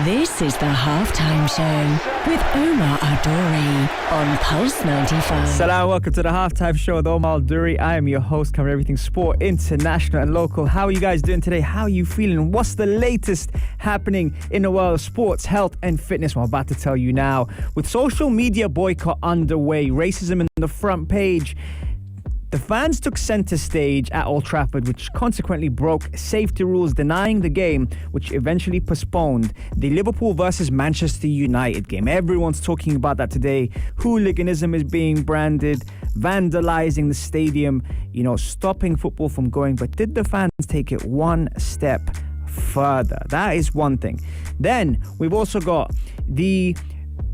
This is the Halftime Show with Omar Adori on Pulse 95. Salam, welcome to the Halftime Show with Omar Adori. I am your host, covering everything sport, international and local. How are you guys doing today? How are you feeling? What's the latest happening in the world of sports, health and fitness? Well, I'm about to tell you now. With social media boycott underway, racism in the front page, the fans took centre stage at Old Trafford, which consequently broke safety rules, denying the game, which eventually postponed the Liverpool versus Manchester United game. Everyone's talking about that today. Hooliganism is being branded, vandalising the stadium, stopping football from going. But did the fans take it one step further? That is one thing. Then we've also got the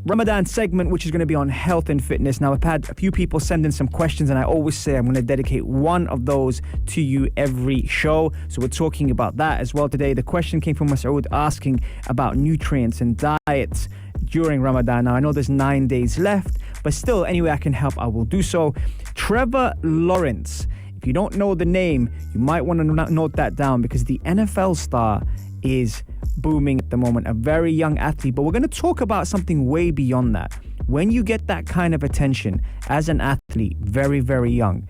Ramadan segment, which is going to be on health and fitness. Now, I've had a few people send in some questions, and I always say I'm going to dedicate one of those to you every show. So we're talking about that as well today. The question came from Masoud asking about nutrients and diets during Ramadan. Now, I know there's 9 days left, but still, any way I can help, I will do so. Trevor Lawrence. If you don't know the name, you might want to note that down, because the NFL star is booming at the moment, a very young athlete. But we're going to talk about something way beyond that. When you get that kind of attention as an athlete, very, very young,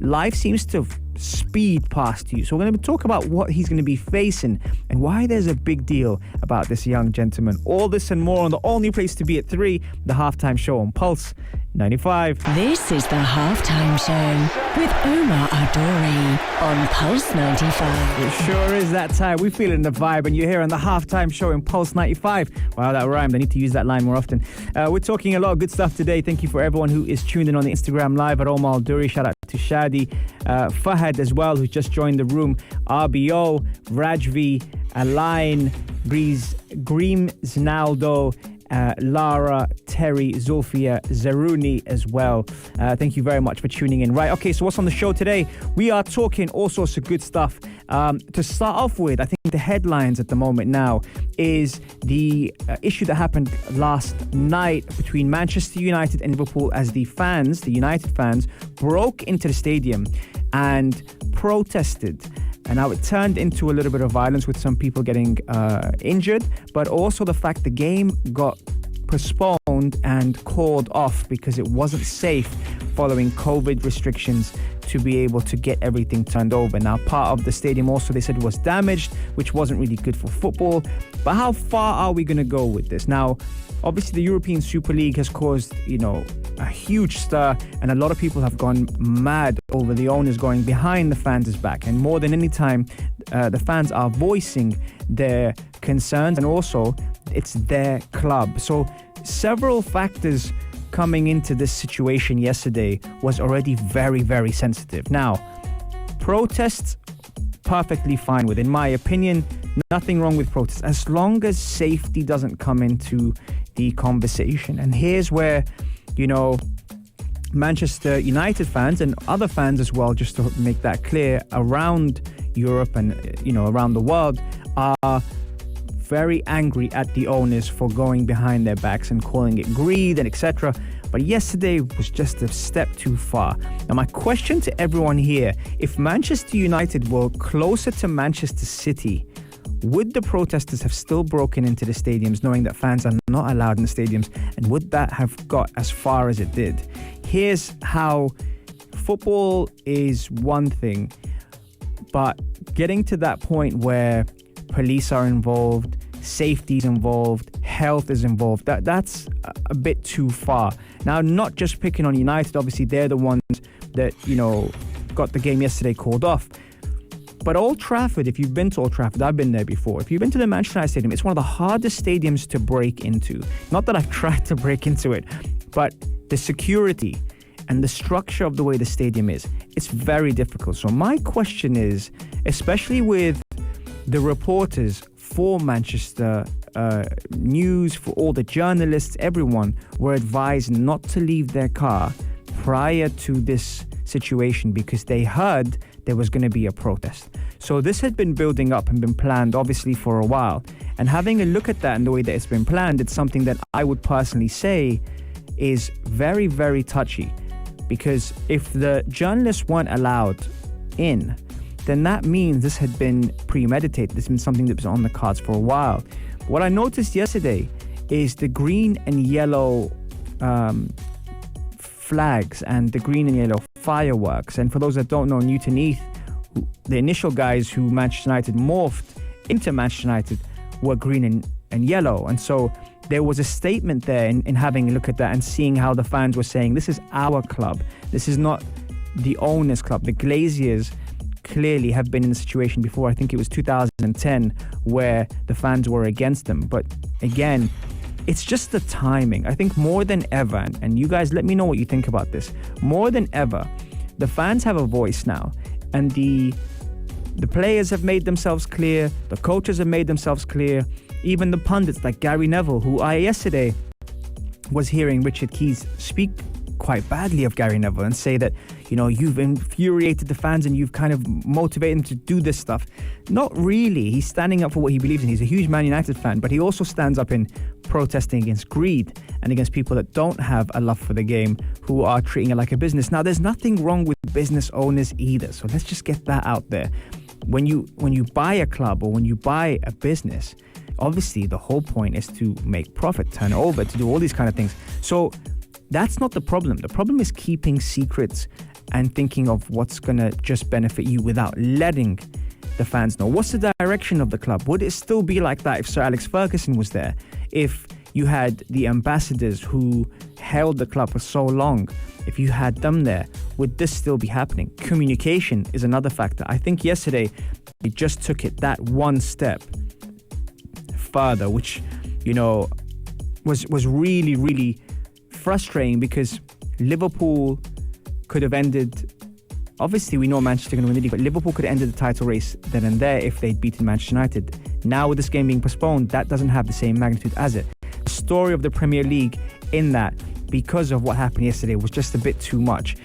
life seems to speed past you. So we're going to talk about what he's going to be facing and why there's a big deal about this young gentleman. All this and more on the only place to be at 3, the Halftime Show on Pulse 95. This is the Halftime Show with Omar Adori on Pulse 95. It sure is that time. We're feeling the vibe, and you're here on the Halftime Show in Pulse 95. Wow, that rhymed. I need to use that line more often. We're talking a lot of good stuff today. Thank you for everyone who is tuned in on the Instagram Live at Omar Adori. Shout out to Shadi, Fahad as well, who's just joined the room, RBO, Rajvi, Aline, Greem Znaldo, Lara, Terry, Zulfia, Zaruni as well. Thank you very much for tuning in. Right, okay, so what's on the show today? We are talking all sorts of good stuff. To start off with, I think the headlines at the moment now is the issue that happened last night between Manchester United and Liverpool, as the United fans, broke into the stadium and protested. And now it turned into a little bit of violence, with some people getting injured, but also the fact the game got postponed and called off because it wasn't safe following COVID restrictions to be able to get everything turned over. Now, part of the stadium also, they said, was damaged, which wasn't really good for football. But how far are we going to go with this? Now, obviously, the European Super League has caused, a huge stir, and a lot of people have gone mad over the owners going behind the fans' back. And more than any time, the fans are voicing their concerns, and also it's their club. So several factors coming into this situation yesterday was already very, very sensitive. Now, protests, perfectly fine with. In my opinion, nothing wrong with protests, as long as safety doesn't come into the conversation. And here's where, Manchester United fans and other fans as well, just to make that clear, around Europe and, around the world, are very angry at the owners for going behind their backs and calling it greed and etc. But yesterday was just a step too far. Now, my question to everyone here, if Manchester United were closer to Manchester City, would the protesters have still broken into the stadiums, knowing that fans are not allowed in the stadiums? And would that have got as far as it did? Here's how: football is one thing, but getting to that point where police are involved, safety is involved, health is involved, that's a bit too far. Now, not just picking on United, obviously they're the ones that, got the game yesterday called off. But Old Trafford, if you've been to Old Trafford, I've been there before. If you've been to the Manchester United Stadium, it's one of the hardest stadiums to break into. Not that I've tried to break into it, but the security and the structure of the way the stadium is, it's very difficult. So my question is, especially with the reporters for Manchester News, for all the journalists, everyone were advised not to leave their car prior to this situation because they heard there was going to be a protest. So this had been building up and been planned obviously for a while. And having a look at that and the way that it's been planned, it's something that I would personally say is very, very touchy. Because if the journalists weren't allowed in, then that means this had been premeditated. This has been something that was on the cards for a while. What I noticed yesterday is the green and yellow flags and the green and yellow fireworks. And for those that don't know, Newton Heath, the initial guys who Manchester United morphed into Manchester United were green and yellow. And so there was a statement there in having a look at that and seeing how the fans were saying, this is our club. This is not the owner's club. The Glaziers clearly have been in a situation before. I think it was 2010 where the fans were against them. But again, it's just the timing. I think more than ever, and you guys let me know what you think about this, more than ever, the fans have a voice now. And the players have made themselves clear. The coaches have made themselves clear. Even the pundits like Gary Neville, who I yesterday was hearing Richard Keys speak quite badly of Gary Neville and say that, you know, you've infuriated the fans and you've kind of motivated them to do this stuff. Not really. He's standing up for what he believes in. He's a huge Man United fan, but he also stands up in protesting against greed and against people that don't have a love for the game, who are treating it like a business. Now, there's nothing wrong with business owners either. So let's just get that out there. When you buy a club or when you buy a business, obviously the whole point is to make profit, turn over, to do all these kind of things. So that's not the problem. The problem is keeping secrets and thinking of what's going to just benefit you without letting the fans know. What's the direction of the club? Would it still be like that if Sir Alex Ferguson was there? If you had the ambassadors who held the club for so long, if you had them there, would this still be happening? Communication is another factor. I think yesterday it just took it that one step further, which, you know, was really, really frustrating, because Liverpool could have ended, obviously we know Manchester going to win the league, but Liverpool could have ended the title race then and there if they'd beaten Manchester United. Now with this game being postponed, that doesn't have the same magnitude as it. The story of the Premier League in that, because of what happened yesterday, was just a bit too much.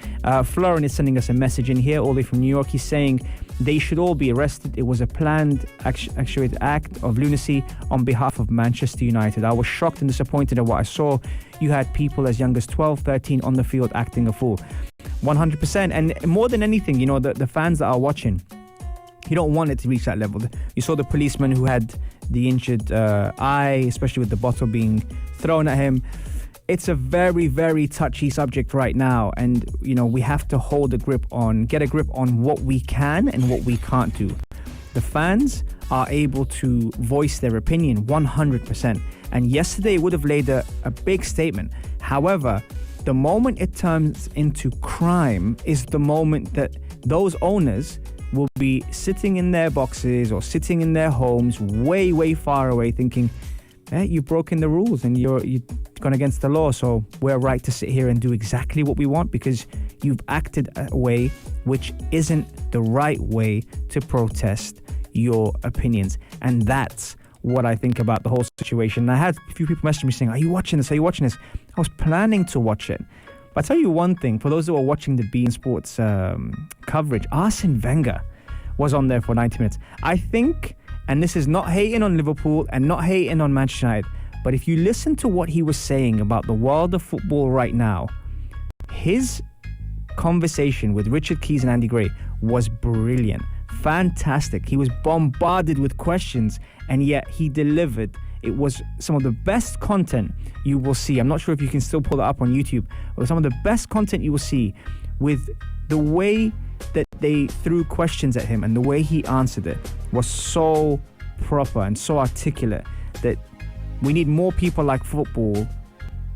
Florin is sending us a message in here all the way from New York. He's saying they should all be arrested. It was a planned, actuated act of lunacy on behalf of Manchester United. I was shocked and disappointed at what I saw. You had people as young as 12, 13 on the field acting a fool. 100%. And more than anything, you know, the fans that are watching, you don't want it to reach that level. You saw the policeman who had the injured eye, especially with the bottle being thrown at him. It's a very, very touchy subject right now. And, you know, we have to get a grip on what we can and what we can't do. The fans are able to voice their opinion 100%. And yesterday would have laid a big statement. However, the moment it turns into crime is the moment that those owners will be sitting in their boxes or sitting in their homes way, way far away thinking, you've broken the rules and you've gone against the law, so we're right to sit here and do exactly what we want because you've acted a way which isn't the right way to protest your opinions. And that's what I think about the whole situation. I had a few people message me saying, are you watching this? Are you watching this? I was planning to watch it. But I'll tell you one thing, for those who are watching the beIN Sports coverage, Arsene Wenger was on there for 90 minutes. I think, and this is not hating on Liverpool and not hating on Manchester United, but if you listen to what he was saying about the world of football right now, his conversation with Richard Keys and Andy Gray was brilliant, fantastic. He was bombarded with questions and yet he delivered. It was some of the best content you will see. I'm not sure if you can still pull it up on YouTube, but some of the best content you will see with the way that they threw questions at him and the way he answered it was so proper and so articulate that we need more people like football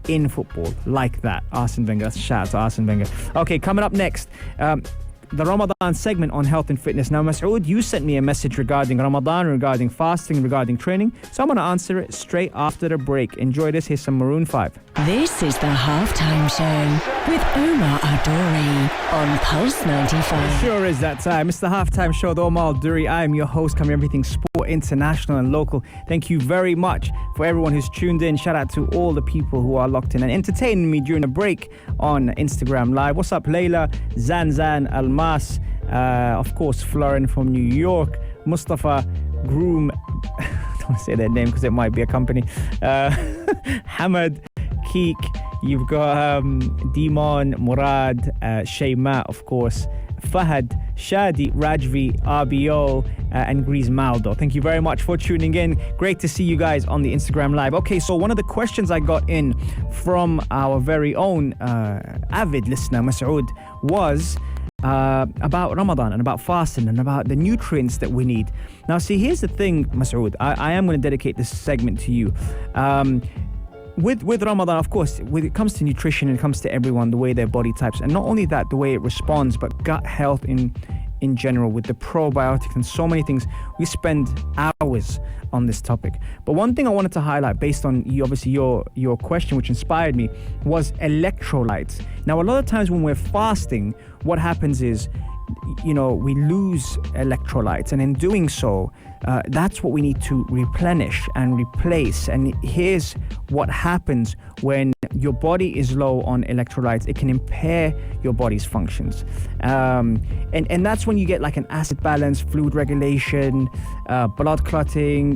in football like that. Arsene Wenger. Shout out to Arsene Wenger. Okay, coming up next, the Ramadan segment on health and fitness. Now, Masood, you sent me a message regarding Ramadan, regarding fasting, regarding training. So I'm going to answer it straight after the break. Enjoy this. Here's some Maroon 5. This is the Halftime Show with Omar Adori on Pulse 95. Sure is that time. It's the Halftime Show with Omar Adori. I am your host, covering everything sport, international and local. Thank you very much for everyone who's tuned in. Shout out to all the people who are locked in and entertaining me during the break on Instagram Live. What's up, Layla, Zanzan, Almas, of course, Florin from New York, Mustafa, Groom, I don't want to say their name because it might be a company, Hamad, Keek, you've got Dimon, Murad, Shayma, of course, Fahad, Shadi, Rajvi, RBO, and Griezmaldo. Thank you very much for tuning in. Great to see you guys on the Instagram Live. Okay, so one of the questions I got in from our very own avid listener, Masoud, was about Ramadan and about fasting and about the nutrients that we need. Now, see, here's the thing, Masoud. I am going to dedicate this segment to you. With Ramadan, of course, when it comes to nutrition, it comes to everyone, the way their body types, and not only that, the way it responds, but gut health in general, with the probiotics and so many things. We spend hours on this topic. But one thing I wanted to highlight, based on your question, which inspired me, was electrolytes. Now, a lot of times when we're fasting, what happens is, we lose electrolytes, and in doing so, that's what we need to replenish and replace. And here's what happens when your body is low on electrolytes. It can impair your body's functions, and that's when you get like an acid balance, fluid regulation, blood clotting.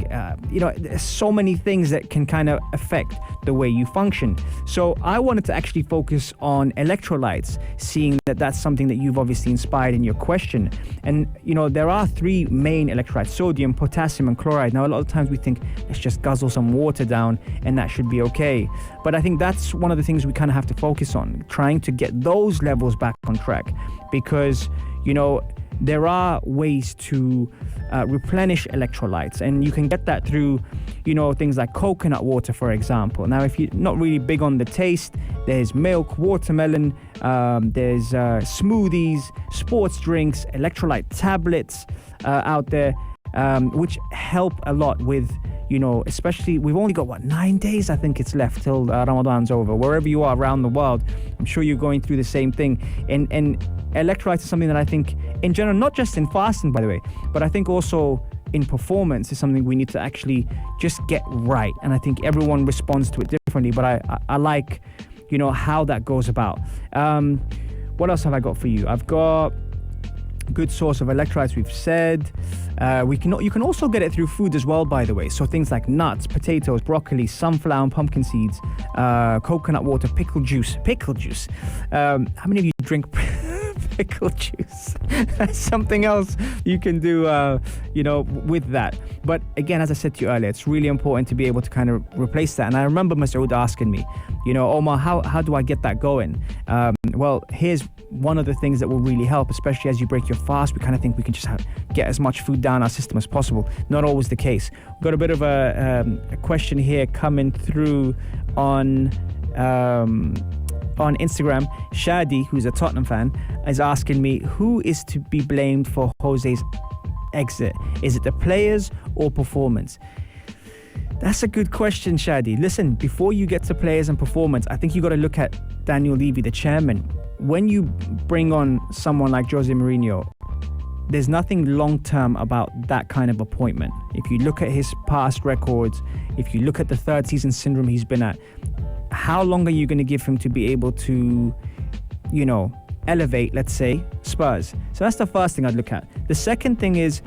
There's so many things that can kind of affect the way you function. So I wanted to actually focus on electrolytes, seeing that that's something that you've obviously inspired in your question. And there are three main electrolytes: sodium, potassium, and chloride. Now, a lot of times we think, let's just guzzle some water down and that should be okay. But I think that's one of the things we kind of have to focus on, trying to get those levels back on track, because there are ways to replenish electrolytes, and you can get that through things like coconut water, for example. Now, if you're not really big on the taste, there's milk, watermelon, there's smoothies, sports drinks, electrolyte tablets out there, which help a lot with especially, we've only got 9 days, I think it's left till Ramadan's over. Wherever you are around the world, I'm sure you're going through the same thing. And electrolytes is something that I think, in general, not just in fasting, by the way, but I think also in performance, is something we need to actually just get right. And I think everyone responds to it differently, but I like, how that goes about. What else have I got for you? I've got good source of electrolytes, we've said. You can also get it through food as well, by the way. So things like nuts, potatoes, broccoli, sunflower and pumpkin seeds, coconut water, pickle juice. How many of you drink pickle juice? That's something else you can do, with that. But again, as I said to you earlier, it's really important to be able to kind of replace that. And I remember Masoud asking me, Omar, how do I get that going? Well, here's one of the things that will really help, especially as you break your fast. We kind of think we can just get as much food down our system as possible. Not always the case. We've got a bit of a question here coming through on Instagram. Shadi, who's a Tottenham fan, is asking me, who is to be blamed for Jose's exit? Is it the players or performance? That's a good question, Shadi. Listen, before you get to players and performance, I think you got to look at Daniel Levy, the chairman. When you bring on someone like Jose Mourinho, there's nothing long-term about that kind of appointment. If you look at his past records, if you look at the third season syndrome he's been at, how long are you going to give him to be able to, elevate, let's say, Spurs? So that's the first thing I'd look at. The second thing is,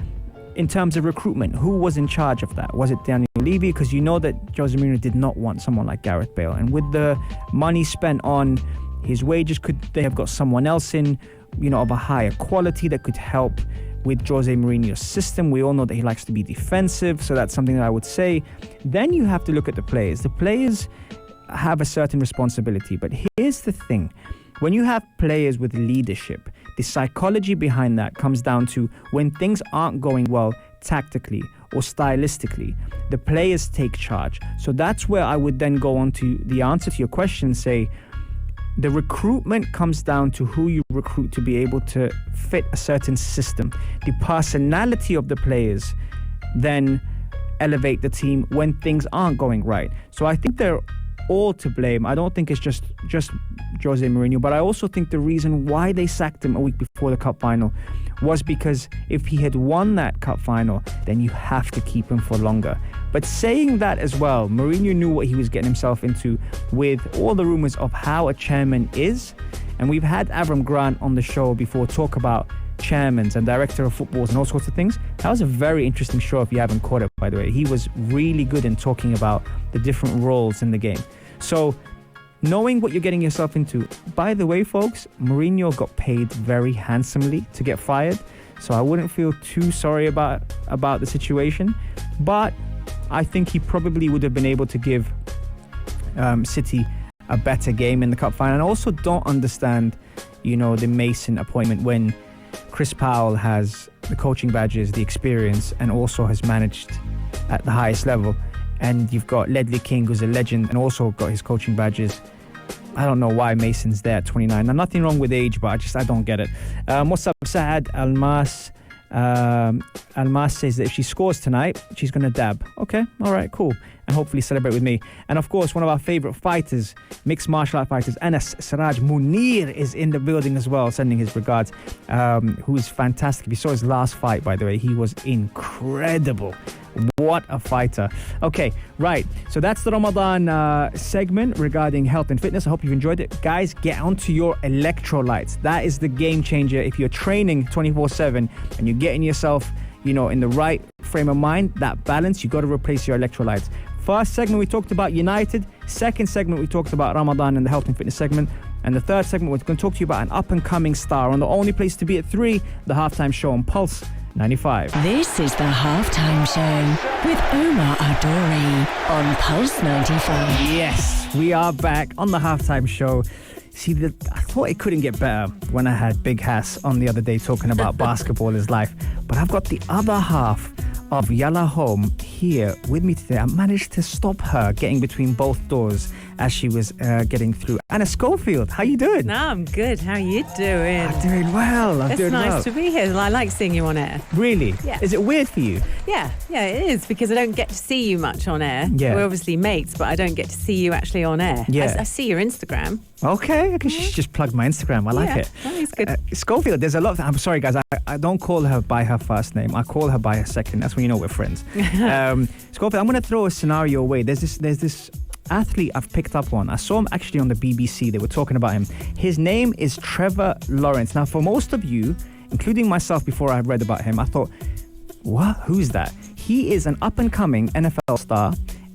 in terms of recruitment, who was in charge of that? Was it Daniel Levy? Because you know that Jose Mourinho did not want someone like Gareth Bale. And with the money spent on his wages, could they have got someone else in, of a higher quality that could help with Jose Mourinho's system? We all know that he likes to be defensive, so that's something that I would say. Then you have to look at the players. The players have a certain responsibility, but here's the thing. When you have players with leadership, the psychology behind that comes down to when things aren't going well tactically or stylistically, the players take charge. So that's where I would then go on to the answer to your question and say, the recruitment comes down to who you recruit to be able to fit a certain system. The personality of the players then elevate the team when things aren't going right. So I think they're all to blame. I don't think it's just Jose Mourinho, but I also think the reason why they sacked him a week before the cup final was because if he had won that cup final, then you have to keep him for longer. But saying that as well, Mourinho knew what he was getting himself into with all the rumours of how a chairman is. And we've had Avram Grant on the show before talk about chairmans and director of footballs and all sorts of things. That was a very interesting show if you haven't caught it, by the way. He was really good in talking about the different roles in the game. So knowing what you're getting yourself into. By the way, folks, Mourinho got paid very handsomely to get fired, so I wouldn't feel too sorry about the situation. But I think he probably would have been able to give City a better game in the cup final. And I also don't understand, the Mason appointment when Chris Powell has the coaching badges, the experience, and also has managed at the highest level. And you've got Ledley King, who's a legend, and also got his coaching badges. I don't know why Mason's there at 29. Now, nothing wrong with age, but I don't get it. What's up, Saad Almas? Almas says that if she scores tonight, she's going to dab. Okay, all right, cool. And hopefully celebrate with me. And of course, one of our favorite fighters, mixed martial art fighters, Anas Siraj Munir, is in the building as well, sending his regards, who is fantastic. If you saw his last fight, by the way, he was incredible. What a fighter. Okay, right. So that's the Ramadan segment regarding health and fitness. I hope you've enjoyed it. Guys, get onto your electrolytes. That is the game changer. If you're training 24/7 and you're getting yourself, in the right frame of mind, that balance, you got to replace your electrolytes. First segment, we talked about United. Second segment, we talked about Ramadan and the health and fitness segment. And the third segment, we're going to talk to you about an up-and-coming star on the only place to be at 3, the halftime show on Pulse 95. This is the halftime show with Omar Adori on Pulse 95. Yes, we are back on the halftime show. See, I thought it couldn't get better when I had Big Hass on the other day talking about basketball is life. But I've got the other half of Yalla Home here with me today. I managed to stop her getting between both doors as she was getting through. Anna Schofield, how you doing? No, I'm good. How are you doing? I'm doing well. It's nice to be here. I like seeing you on air. Really? Yeah. Is it weird for you? Yeah, it is, because I don't get to see you much on air. Yeah. We're obviously mates, but I don't get to see you actually on air. Yeah. I see your Instagram. Okay, she just plugged my Instagram. I like it. That is good. Schofield, there's a lot of... I'm sorry, guys. I don't call her by her first name. I call her by her second. That's when you know we're friends. Schofield, I'm going to throw a scenario away. There's this athlete I've picked up on. I saw him actually on the BBC. They were talking about him. His name is Trevor Lawrence. Now, for most of you, including myself before I read about him, I thought, what? Who's that? He is an up-and-coming NFL star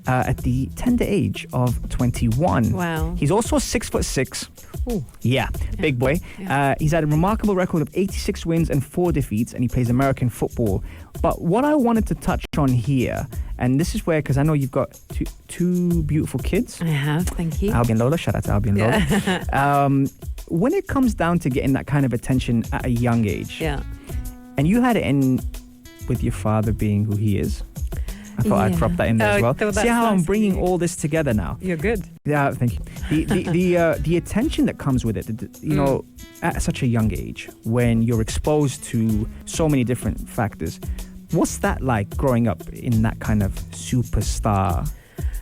at the tender age of 21. Wow. He's also 6'6". Ooh. Yeah, big boy. Yeah. He's had a remarkable record of 86 wins and 4 defeats, and he plays American football. But what I wanted to touch on here, and this is where, because I know you've got two beautiful kids. I have, thank you. Albion Lola, shout out to Albion Lola. When it comes down to getting that kind of attention at a young age, and you had it in with your father being who he is, I thought I'd drop that in there as well. See how I'm bringing all this together now. You're good. Yeah, thank you. The attention that comes with it, at such a young age, when you're exposed to so many different factors. What's that like growing up in that kind of superstar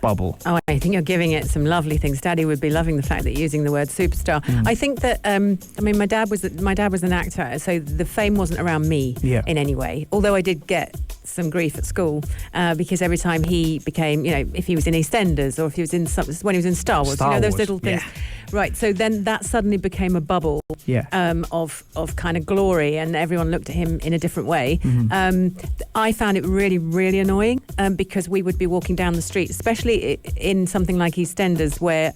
bubble? Oh, I think you're giving it some lovely things. Daddy would be loving the fact that you're using the word superstar. I think that, my dad was an actor, so the fame wasn't around me in any way. Although I did get some grief at school because every time he became, if he was in EastEnders or if he was in when he was in Star Wars, those little things. Yeah. Right, so then that suddenly became a bubble of kind of glory, and everyone looked at him in a different way. I found it really, really annoying because we would be walking down the street, especially in something like EastEnders, where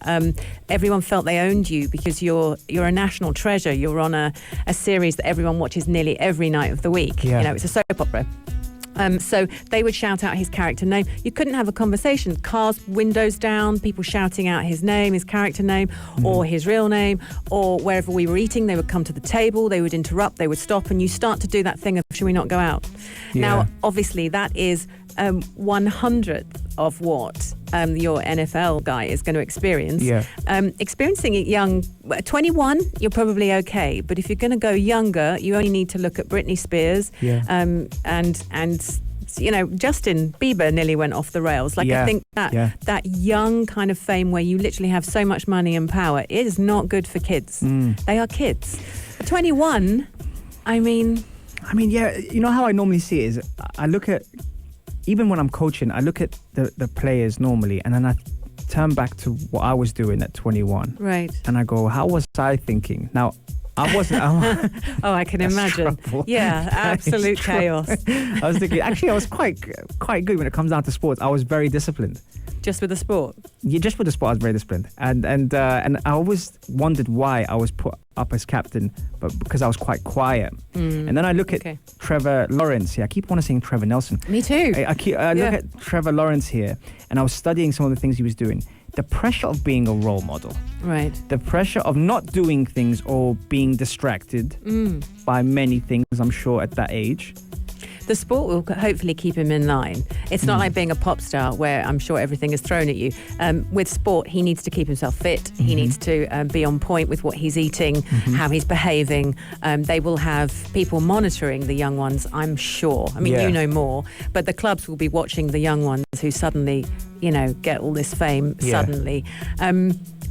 everyone felt they owned you because you're a national treasure. You're on a series that everyone watches nearly every night of the week. Yeah. It's a soap opera. So they would shout out his character name. You couldn't have a conversation. Cars, windows down, people shouting out his name, his character name, or his real name, or wherever we were eating, they would come to the table, they would interrupt, they would stop, and you start to do that thing of, should we not go out? Yeah. Now, obviously, that is 100th of what your NFL guy is going to experience. Yeah. Experiencing it young, 21, you're probably okay. But if you're going to go younger, you only need to look at Britney Spears. Yeah. And Justin Bieber nearly went off the rails. I think that young kind of fame where you literally have so much money and power is not good for kids. They are kids. 21, I mean, you know how I normally see it is I look at, even when I'm coaching, I look at the players normally, and then I turn back to what I was doing at 21. Right. And I go, how was I thinking? Now, I wasn't... Oh, I can imagine. Trouble. Yeah, absolute chaos. I was thinking, actually, I was quite good when it comes down to sports. I was very disciplined. Just with the sport? Yeah, just with the sport, I was very disciplined. And I always wondered why I was put up as captain, but because I was quite quiet. And then I look at Trevor Lawrence here. I keep wanting to say Trevor Nelson. Me too. I look at Trevor Lawrence here, and I was studying some of the things he was doing. The pressure of being a role model. Right. The pressure of not doing things or being distracted by many things, I'm sure, at that age. The sport will hopefully keep him in line. It's not like being a pop star where I'm sure everything is thrown at you. With sport, he needs to keep himself fit. He needs to be on point with what he's eating, how he's behaving. They will have people monitoring the young ones, I'm sure. I mean, you know more. But the clubs will be watching the young ones who suddenly, get all this fame suddenly.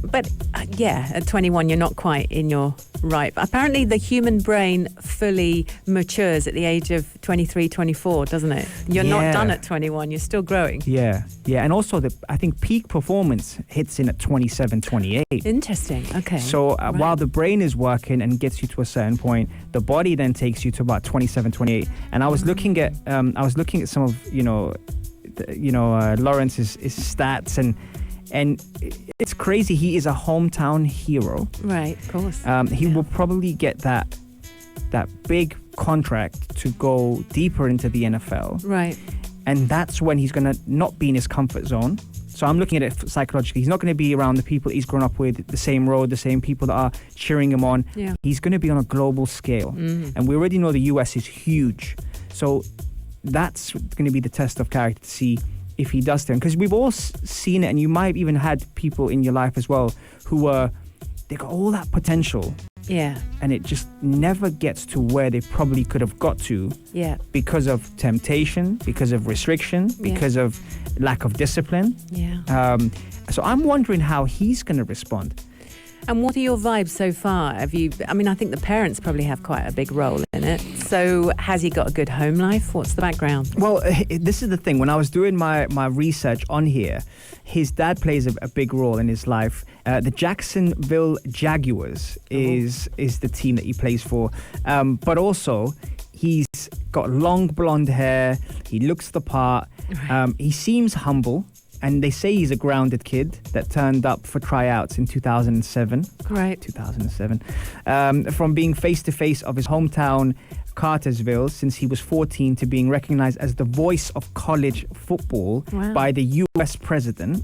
But at 21, you're not quite in your right. But apparently, the human brain fully matures at the age of 23, 24, doesn't it? You're not done at 21. You're still growing. Yeah. And also, I think peak performance hits in at 27, 28. Interesting. Okay. So while the brain is working and gets you to a certain point, the body then takes you to about 27, 28. And I was looking at some of Lawrence's stats and it's crazy. He is a hometown hero. Right, of course. He will probably get that big contract to go deeper into the NFL. Right. And that's when he's going to not be in his comfort zone. So I'm looking at it psychologically. He's not going to be around the people he's grown up with, the same road, the same people that are cheering him on. Yeah. He's going to be on a global scale. And we already know the US is huge. So that's going to be the test of character to see if he does them, because we've all seen it, and you might have even had people in your life as well who they got all that potential, and it just never gets to where they probably could have got to, because of temptation, because of restriction, because of lack of discipline. So I'm wondering how he's going to respond. And what are your vibes so far? I think the parents probably have quite a big role in it. So has he got a good home life? What's the background? Well, this is the thing. When I was doing my research on here, his dad plays a big role in his life. The Jacksonville Jaguars is the team that he plays for. But also, he's got long blonde hair. He looks the part. He seems humble. And they say he's a grounded kid that turned up for tryouts in 2007. Right. 2007. From being face-to-face of his hometown, Cartersville, since he was 14, to being recognized as the voice of college football by the U.S. president.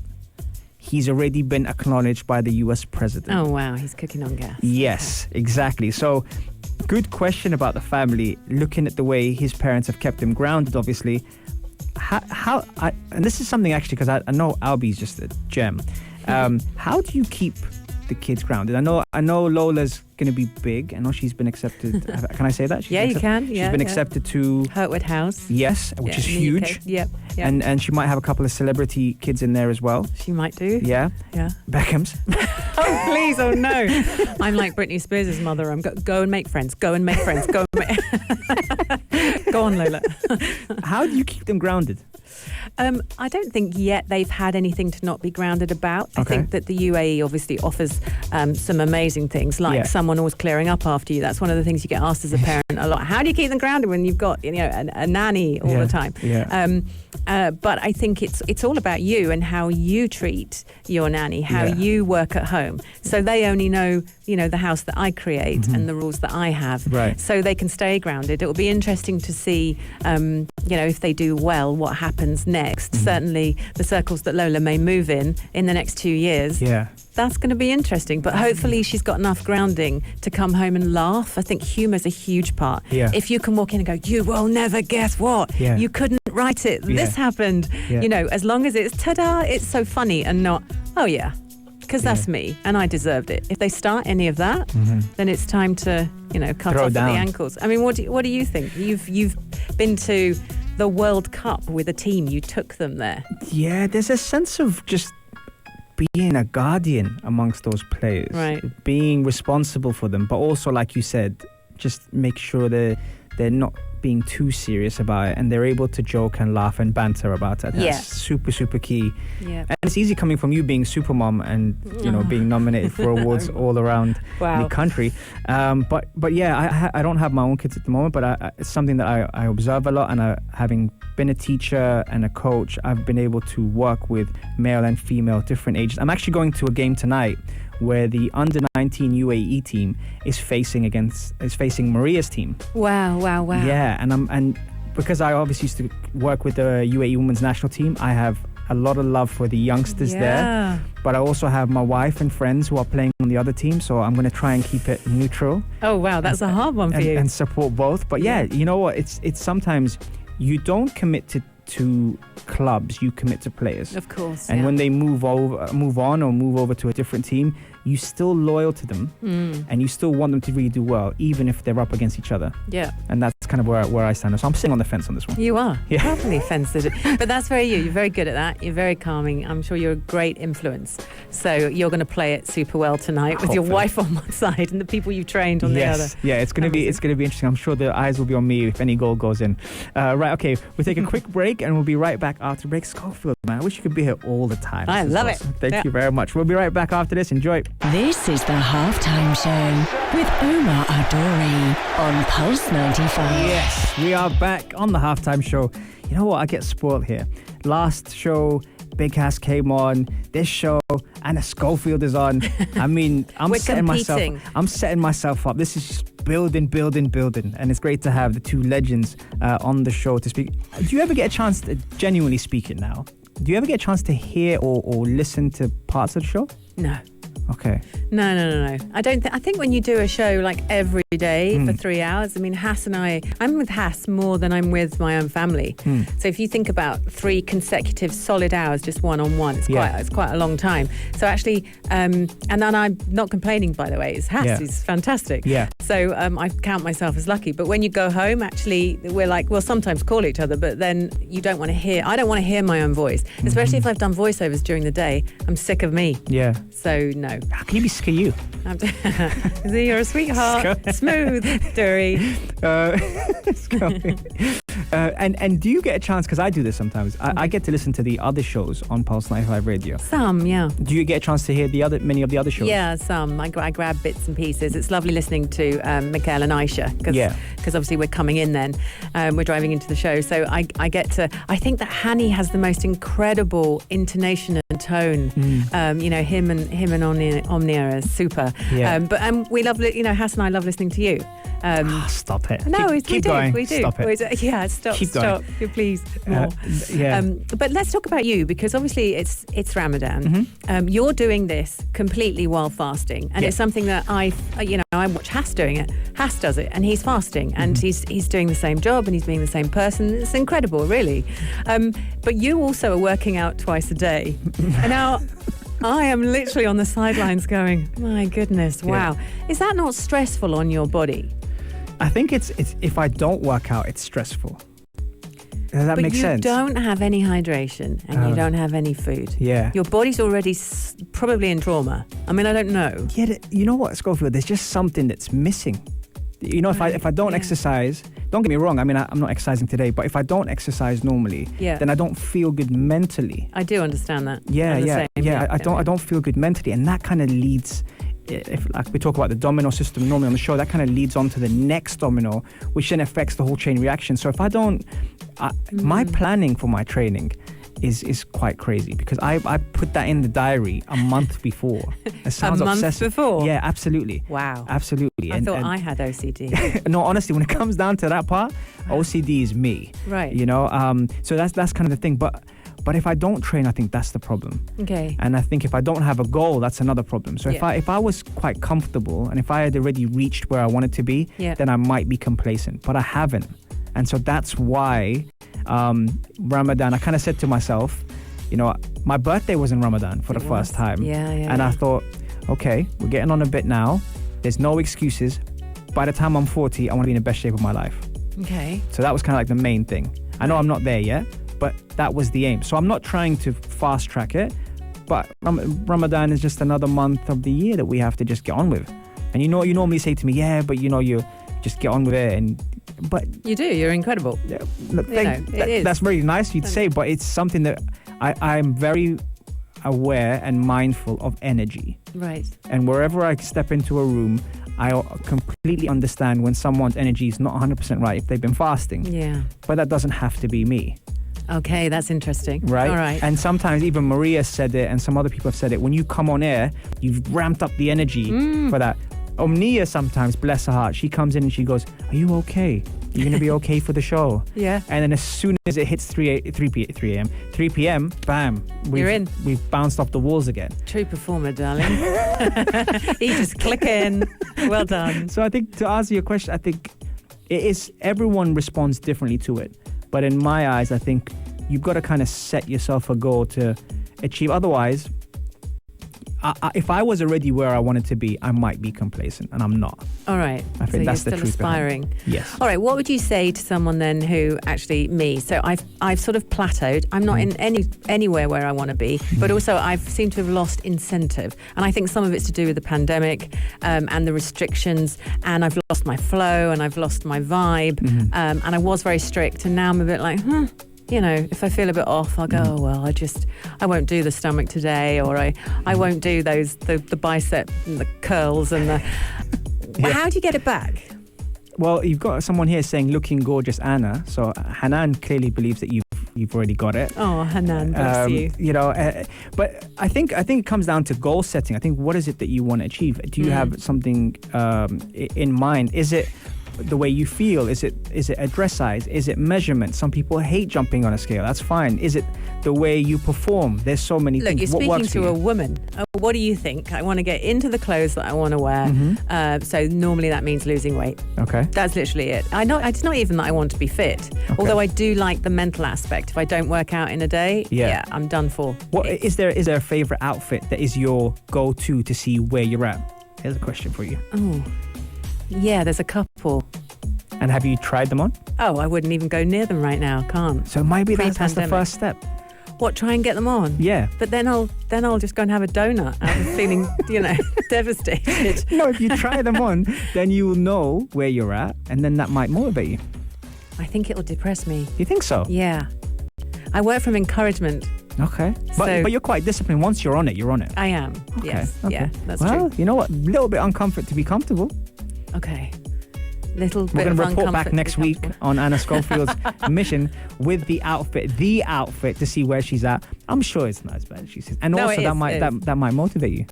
He's already been acknowledged by the U.S. president. Oh, wow. He's cooking on gas. Yes, exactly. So, good question about the family. Looking at the way his parents have kept him grounded, obviously. And this is something actually, because I know Albie's just a gem. How do you keep the kids grounded? I know Lola's going to be big. I know she's been accepted. Can I say that? You can. She's been accepted to Hurtwood House. Yes, which is huge. Yep. And she might have a couple of celebrity kids in there as well. She might do. Yeah. Beckham's. Oh, please. Oh, no. I'm like Britney Spears' mother. I'm go and make friends. Go and make friends. Go on, Lola. How do you keep them grounded? I don't think yet they've had anything to not be grounded about. I think that the UAE obviously offers some amazing things, like someone always clearing up after you. That's one of the things you get asked as a parent a lot. How do you keep them grounded when you've got a nanny all the time? But I think it's all about you and how you treat your nanny, how you work at home. So they only know the house that I create and the rules that I have. Right. So they can stay grounded. It will be interesting to see if they do well, what happens next. Certainly the circles that Lola may move in the next 2 years. That's going to be interesting. But hopefully she's got enough grounding to come home and laugh. I think humour's a huge part. If you can walk in and go, you will never guess what. You couldn't write it. This happened. As long as it's ta-da, it's so funny and not, oh yeah, because that's me and I deserved it. If they start any of that, then it's time to, cut Throw off down. at the ankles. I mean, what do you think? You've been to the World Cup with a team. You took them there. Yeah, there's a sense of just being a guardian amongst those players. Right. Being responsible for them, but also, like you said, just make sure they're not being too serious about it, and they're able to joke and laugh and banter about it. That's super, super key. Yeah. And it's easy coming from you being super mom and, being nominated for awards all around the country. But yeah, I don't have my own kids at the moment, but it's something that I observe a lot. And having been a teacher and a coach, I've been able to work with male and female, different ages. I'm actually going to a game tonight where the under-19 UAE team is facing Maria's team. Wow. Yeah, and because I obviously used to work with the UAE women's national team, I have a lot of love for the youngsters there. But I also have my wife and friends who are playing on the other team, so I'm going to try and keep it neutral. Oh, wow, that's a hard one for you. And support both. But yeah, you know what? It's sometimes you don't commit to clubs, you commit to players. Of course. And when they move on or move over to a different team, you're still loyal to them, and you still want them to really do well, even if they're up against each other. Yeah. And that's kind of where I stand. So I'm sitting on the fence on this one. You are. Yeah. Probably fence. But that's very you. You're very good at that. You're very calming. I'm sure you're a great influence. So you're going to play it super well tonight with your wife on one side and the people you've trained on the other. Yeah, it's going to be interesting. I'm sure the eyes will be on me if any goal goes in. Right, okay. We'll take a quick break and we'll be right back after break. Schofield, man, I wish you could be here all the time. I love it. Thank you very much. We'll be right back after this. Enjoy. This is the Halftime Show with Omar Adori on Pulse 95. Yes, we are back on the Halftime Show. You know what? I get spoiled here. Last show, Big Hass came on. This show, Anna Schofield is on. I mean, I'm setting myself up. This is just building. And it's great to have the two legends on the show to speak. Do you ever get a chance to, genuinely speaking now, do you ever get a chance to hear or listen to parts of the show? No. Okay. No. I think when you do a show like every day for 3 hours, I mean, I'm with Hass more than I'm with my own family. So if you think about 3 consecutive solid hours, just one-on-one, it's quite a long time. So actually, and then I'm not complaining, by the way, Hass is fantastic. Yeah. So I count myself as lucky. But when you go home, actually, we're like, we'll sometimes call each other, but then you don't want to hear, I don't want to hear my own voice, especially if I've done voiceovers during the day. I'm sick of me. Yeah. So no. How can you be sick of you? You're a sweetheart. Smooth, Dury. And do you get a chance, because I do this sometimes, I get to listen to the other shows on Pulse 95 Radio. Some, yeah. Do you get a chance to hear many of the other shows? Yeah, some. I grab bits and pieces. It's lovely listening to Mikhail and Aisha, because obviously we're coming in then. We're driving into the show. So I think that Hani has the most incredible intonation and tone. Him and Omnia is super. Yeah. But we love, Hass and I love listening to you. Stop it. No, we do. Stop it. Yeah, stop. Please. More. But let's talk about you, because obviously it's Ramadan. You're doing this completely while fasting, and it's something that I watch Hass doing it. Hass does it, and he's fasting, and he's doing the same job, and he's being the same person. It's incredible, really. But you also are working out twice a day, and now I am literally on the sidelines going, my goodness, wow. Is that not stressful on your body? I think it's if I don't work out, it's stressful. Does that make sense? But you don't have any hydration and you don't have any food. Yeah. Your body's already probably in trauma. I mean, I don't know. Yeah, you know what, Schofield? There's just something that's missing. You know, if I don't exercise, don't get me wrong, I mean, I'm not exercising today, but if I don't exercise normally, then I don't feel good mentally. I do understand that. I don't feel good mentally, and that kind of leads, if like we talk about the domino system normally on the show, that kind of leads on to the next domino, which then affects the whole chain reaction. So if I don't, my planning for my training is quite crazy, because I put that in the diary a month before. It sounds obsessive. Before? Yeah, absolutely. Wow. Absolutely. I thought I had OCD. No, honestly, when it comes down to that part, OCD is me. Right. You know, so that's kind of the thing. But if I don't train, I think that's the problem. Okay. And I think if I don't have a goal, that's another problem. So if I was quite comfortable, and if I had already reached where I wanted to be, then I might be complacent. But I haven't. And so that's why Ramadan, I kind of said to myself, my birthday was in Ramadan for the first time. And I thought, okay, we're getting on a bit now. There's no excuses. By the time I'm 40, I want to be in the best shape of my life. Okay. So that was kind of like the main thing. I know I'm not there yet, but that was the aim. So I'm not trying to fast track it, but Ramadan is just another month of the year that we have to just get on with. And you normally say to me, but you just get on with it and But you do. You're incredible. Yeah, it is. That's very nice you'd say, but it's something that I'm very aware and mindful of energy. Right. And wherever I step into a room, I completely understand when someone's energy is not 100% right if they've been fasting. Yeah. But that doesn't have to be me. Okay, that's interesting. Right? All right. And sometimes even Maria said it and some other people have said it. When you come on air, you've ramped up the energy for that. Omnia sometimes, bless her heart, she comes in and she goes, are you okay? You're going to be okay for the show. Yeah. And then as soon as it hits 3 p.m, bam. You're in. We've bounced off the walls again. True performer, darling. You just click in. Well done. So I think to answer your question, I think it is, everyone responds differently to it. But in my eyes, I think you've got to kind of set yourself a goal to achieve. Otherwise, if I was already where I wanted to be, I might be complacent, and I'm not. All right. I think that's the truth. You're still aspiring. Yes. All right. What would you say to someone then who actually me? So I've sort of plateaued. I'm not in anywhere where I want to be, but also I've seemed to have lost incentive, and I think some of it's to do with the pandemic and the restrictions, and I've lost my flow and I've lost my vibe, and I was very strict, and now I'm a bit like, you know, if I feel a bit off, I'll go, oh, well, I won't do the stomach today, or I won't do the bicep and the curls and the... Yeah. How do you get it back? Well, you've got someone here saying, looking gorgeous, Anna. So Hanan clearly believes that you've already got it. Oh, Hanan, bless you. You know, but I think it comes down to goal setting. I think, what is it that you want to achieve? Do you have something in mind? Is it the way you feel? Is it a dress size? Is it measurement? Some people hate jumping on a scale. That's fine. Is it the way you perform? There's so many things. Look, you're speaking to a woman. What do you think? I want to get into the clothes that I want to wear. So normally that means losing weight. Okay. That's literally it. It's not even that I want to be fit. Okay. Although I do like the mental aspect. If I don't work out in a day, I'm done for. What is there a favorite outfit that is your go-to to see where you're at? Here's a question for you. Oh. Yeah, there's a couple. And have you tried them on? Oh, I wouldn't even go near them right now. Can't. So maybe that's the first step. What? Try and get them on? Yeah. But then I'll just go and have a donut. I'm feeling, devastated. No, if you try them on, then you will know where you're at, and then that might motivate you. I think it'll depress me. You think so? Yeah. I work from encouragement. Okay. But you're quite disciplined. Once you're on it, you're on it. I am. Okay. Yes. Okay. Yeah, that's true. true. You know what? A little bit uncomfort to be comfortable. Okay. We're going to report back next week on Anna Schofield's mission with the outfit to see where she's at. I'm sure it's not as bad as she says. And also that might motivate you.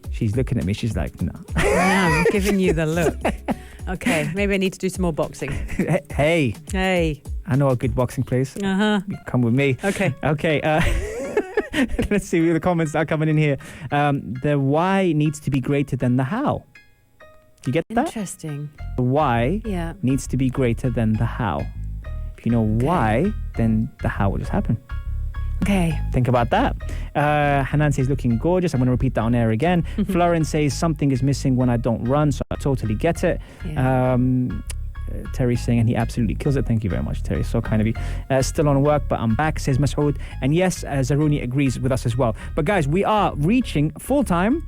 She's looking at me. She's like, no. I'm giving you the look. Okay, maybe I need to do some more boxing. Hey. I know a good boxing place. Come with me. Okay. Let's see the comments that are coming in here. The why needs to be greater than the how. Do you get that? Interesting. The why needs to be greater than the how. If you know why, then the how will just happen. Okay. Think about that. Hanan says, looking gorgeous. I'm going to repeat that on air again. Florence says, something is missing when I don't run, so I totally get it. Yeah. Terry's saying, and he absolutely kills it. Thank you very much, Terry. So kind of you. Still on work, but I'm back, says Masoud. And yes, Zaruni agrees with us as well. But guys, we are reaching full-time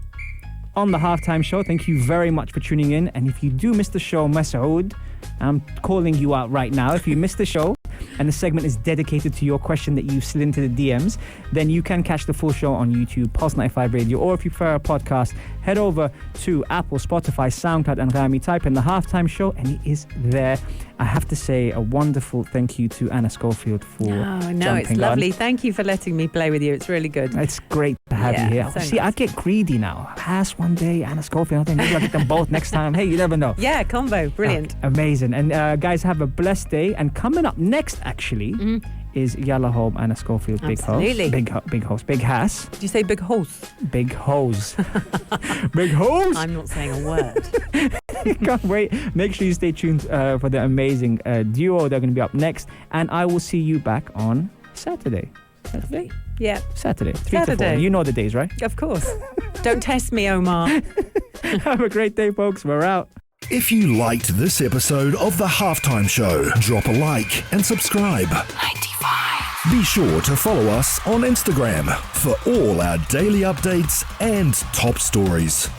on the halftime show. Thank you very much for tuning in. And if you do miss the show, Masoud, I'm calling you out right now. If you missed the show and the segment is dedicated to your question that you slid into the DMs, then you can catch the full show on YouTube, Pulse 95 Radio, or if you prefer a podcast, head over to Apple, Spotify, SoundCloud, and Rami. Type in the halftime show, and it is there. I have to say a wonderful thank you to Anna Schofield for it's lovely. Thank you for letting me play with you. It's really good. It's great to have you here. So See, I get greedy now. Pass one day, Anna Schofield. I think maybe I'll get them both next time. Hey, you never know. Yeah, combo. Brilliant. Amazing. And guys, have a blessed day. And coming up next, actually, is Yalla Home, Anna Schofield, Big Absolutely. Host. Big Host. Big Hass. Did you say Big Host? Big Hose. Big Hose. I'm not saying a word. Can't wait. Make sure you stay tuned for the amazing duo. They're going to be up next. And I will see you back on Saturday. Saturday? Yeah. Saturday. 3 to 4. You know the days, right? Of course. Don't test me, Omar. Have a great day, folks. We're out. If you liked this episode of The Halftime Show, drop a like and subscribe. 95. Be sure to follow us on Instagram for all our daily updates and top stories.